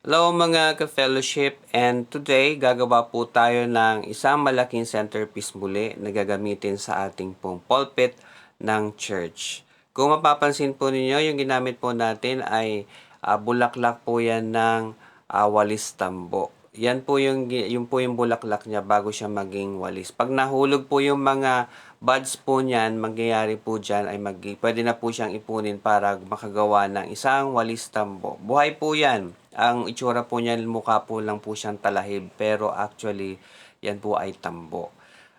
Hello mga ka-fellowship, and today gagawa po tayo ng isang malaking centerpiece muli na gagamitin sa ating pong pulpit ng church. Kung mapapansin po ninyo, yung ginamit po natin ay bulaklak po yan ng walis tambo. Yan po yung po yung bulaklak niya bago siya maging walis. Pag nahulog po yung mga buds po niyan, mangyayari po dyan ay pwede na po siyang ipunin para makagawa ng isang walis tambo. Buhay po yan. Ang itsura po niya, mukha po lang po siyang talahib, pero actually, yan po ay tambo.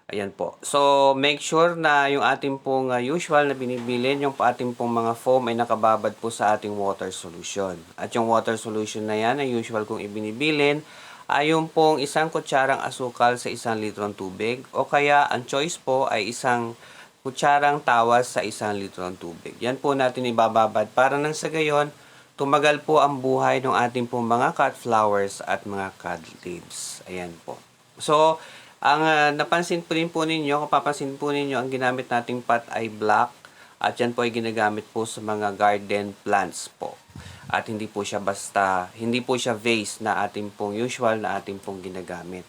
Ayan po. So, make sure na yung ating pong usual na binibilin, yung ating pong mga foam ay nakababad po sa ating water solution. At yung water solution na yan, ang usual kong ibinibilin, ay yung pong isang kutsarang asukal sa 1 litrong tubig, o kaya ang choice po ay isang kutsarang tawas sa 1 litrong tubig. Yan po natin ibababad para nang sa gayon, tumagal po ang buhay ng ating pong mga cut flowers at mga cut leaves. Ayan po. So, ang napansin po rin po ninyo, kung papansin po ninyo, ang ginamit nating pot ay black at yan po ay ginagamit po sa mga garden plants po. At hindi po siya vase na ating pong usual na ating pong ginagamit.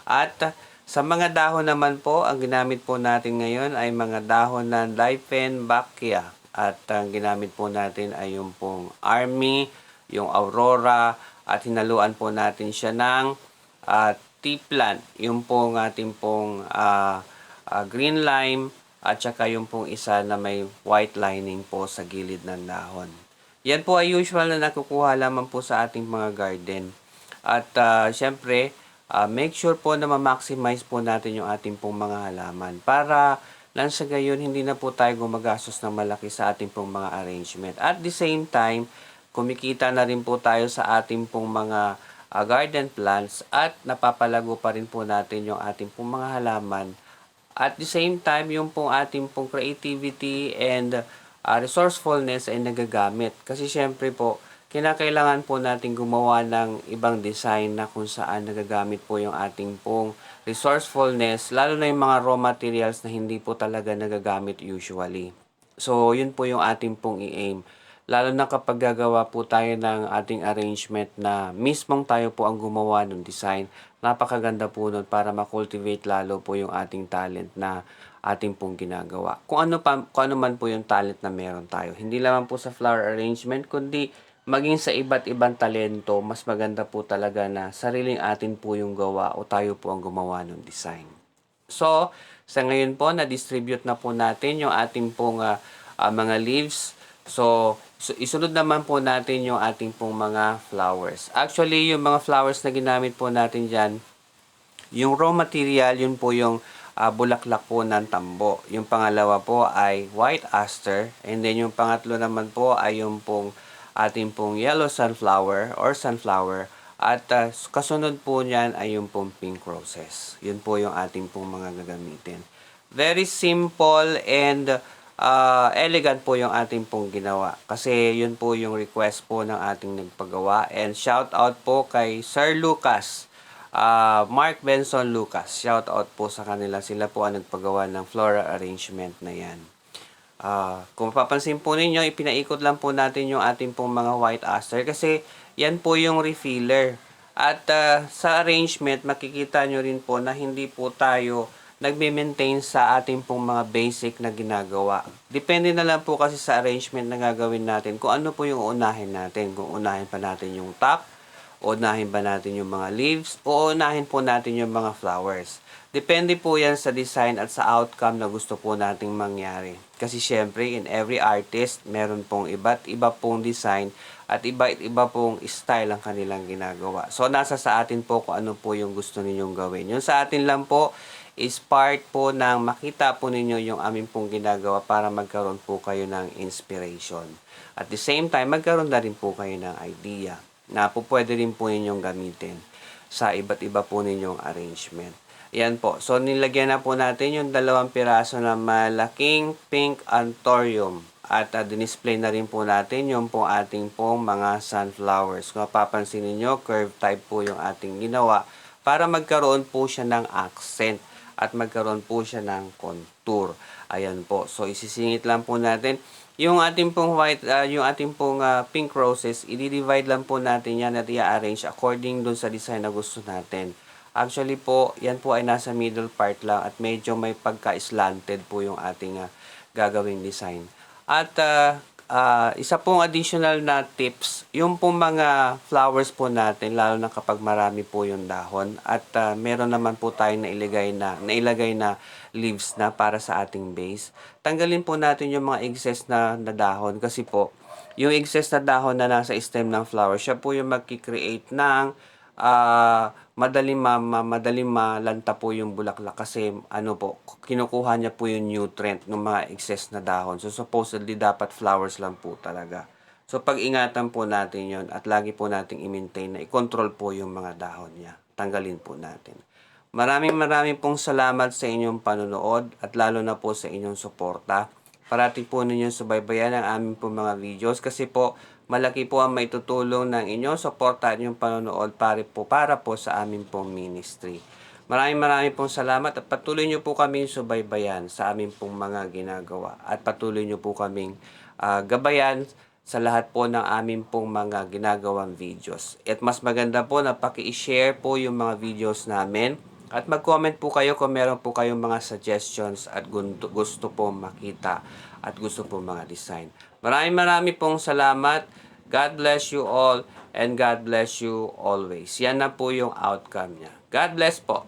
At sa mga dahon naman po, ang ginamit po natin ngayon ay mga dahon ng Dieffenbachia. At ang ginamit po natin ay yung pong Army, yung Aurora, at hinaluan po natin siya ng tea plant, yung pong ating pong green lime, at saka yung pong isa na may white lining po sa gilid ng dahon. Yan po ay usual na nakukuha lamang po sa ating mga garden. At syempre, make sure po na ma-maximize po natin yung ating pong mga halaman para nang sa gayon, hindi na po tayo gumagastos ng malaki sa ating pong mga arrangement. At the same time, kumikita na rin po tayo sa ating pong mga garden plants at napapalago pa rin po natin yung ating pong mga halaman. At the same time, yung pong ating pong creativity and resourcefulness ay nagagamit. Kasi syempre po, kinakailangan po natin gumawa ng ibang design na kung saan nagagamit po yung ating pong resourcefulness, lalo na yung mga raw materials na hindi po talaga nagagamit usually. So, yun po yung ating pong i-aim. Lalo na kapag gagawa po tayo ng ating arrangement na mismong tayo po ang gumawa ng design, napakaganda po nun para makultivate lalo po yung ating talent na ating pong ginagawa. Kung ano man po yung talent na meron tayo. Hindi lamang po sa flower arrangement, kundi maging sa iba't ibang talento, mas maganda po talaga na sariling atin po yung gawa o tayo po ang gumawa ng design. So, sa ngayon po, na-distribute na po natin yung ating pong mga leaves. So, isunod naman po natin yung ating pong mga flowers. Actually, yung mga flowers na ginamit po natin dyan, yung raw material, yun po yung bulaklak po ng tambo. Yung pangalawa po ay white aster. And then yung pangatlo naman po ay yung pong ating pong yellow sunflower or sunflower. At kasunod po niyan ay yung pong pink roses. Yun po yung ating pong mga gagamitin. Very simple and elegant po yung ating pong ginawa. Kasi yun po yung request po ng ating nagpagawa. And shout out po kay Sir Lucas. Mark Benson Lucas. Shout out po sa kanila. Sila po ang nagpagawa ng floral arrangement na yan. Kung mapapansin po ninyo, ipinaikot lang po natin yung ating pong mga white aster kasi yan po yung refiller. At sa arrangement, makikita nyo rin po na hindi po tayo nagme-maintain sa ating pong mga basic na ginagawa. Depende na lang po kasi sa arrangement na gagawin natin kung ano po yung unahin natin. Kung unahin pa natin yung top, unahin ba natin yung mga leaves, o unahin po natin yung mga flowers. Depende po yan sa design at sa outcome na gusto po nating mangyari. Kasi syempre, in every artist, meron pong iba't iba pong design at iba't iba pong style ang kanilang ginagawa. So, nasa sa atin po kung ano po yung gusto ninyong gawin. Yung sa atin lang po is part po ng makita po ninyo yung aming pong ginagawa para magkaroon po kayo ng inspiration. At the same time, magkaroon na rin po kayo ng idea na po pwede rin po ninyong gamitin sa iba't iba po ninyong arrangement. Yan po. So, nilagyan na po natin yung 2 piraso na malaking pink anthurium. At dinisplay na rin po natin yung po ating pong mga sunflowers. Kung mapapansin ninyo, curve type po yung ating ginawa para magkaroon po siya ng accent at magkaroon po siya ng contour. Ayan po. So, isisingit lang po natin. Yung ating pong yung ating pong pink roses, i-divide lang po natin yan at i-arrange according dun sa design na gusto natin. Actually po, yan po ay nasa middle part lang at medyo may pagka-slanted po yung ating gagawing design. At isa pong additional na tips, yung pong mga flowers po natin, lalo na kapag marami po yung dahon. At meron naman po tayong nailagay na leaves na para sa ating base. Tanggalin po natin yung mga excess na dahon kasi po, yung excess na dahon na nasa stem ng flower, siya po yung magki-create ng madaling malanta po yung bulaklak kasi ano po, kinukuha niya po yung nutrient ng mga excess na dahon. So supposedly dapat flowers lang po talaga. So pag-ingatan po natin yon at lagi po nating i-maintain na i-control po yung mga dahon niya. Tanggalin po natin. Maraming pong salamat sa inyong panonood at lalo na po sa inyong suporta. Parati po ninyong subaybayan ang aming po mga videos kasi po malaki po ang maitutulong ng inyong suporta at inyong panonood para po sa aming pong ministry. Maraming pong salamat at patuloy nyo po kaming subaybayan sa aming pong mga ginagawa at patuloy nyo po kaming gabayan sa lahat po ng aming pong mga ginagawang videos. At mas maganda po na paki-share po yung mga videos namin at mag-comment po kayo kung meron po kayong mga suggestions at gusto po makita at gusto po mga design. Maraming pong salamat. God bless you all and God bless you always. Yan na po yung outcome niya. God bless po.